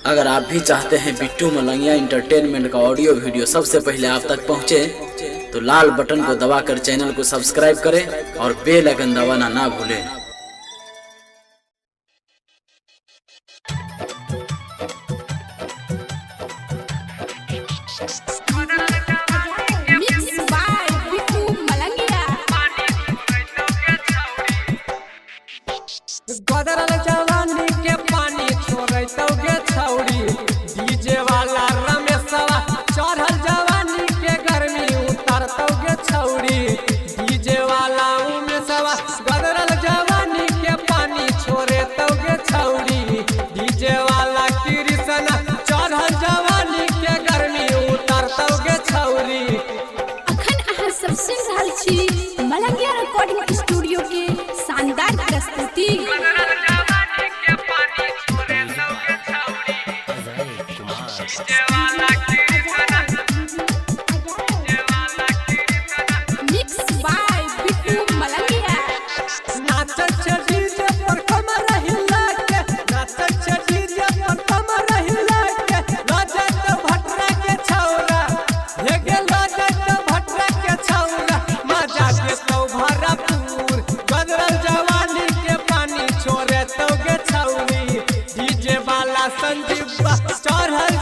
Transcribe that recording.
अगर आप भी चाहते हैं बिट्टू मलंगिया इंटरटेनमेंट का ऑडियो वीडियो सबसे पहले आप तक पहुंचे, तो लाल बटन को दबाकर चैनल को सब्सक्राइब करें और बेल आइकन दबाना ना भूलें। गदरल जवानी के पानी छोड़े छौड़ी, डीजे वाला रमेशवा चढ़ल जवानी के गर्मी उतरतौगे छौड़ी, डीजे वाला उमेशवा गदरल जवानी के पानी छोड़े तौगे छौड़ी, डीजे वाला कृष्णा चढ़ल जवानी के गर्मी उतरतौगे छौड़ी। अखन अहाँ सब सुनि रहल छी मलंगिया रिकॉर्डिंग स्टूडियो के शानदार प्रस्तुति। संजीव चढ़ल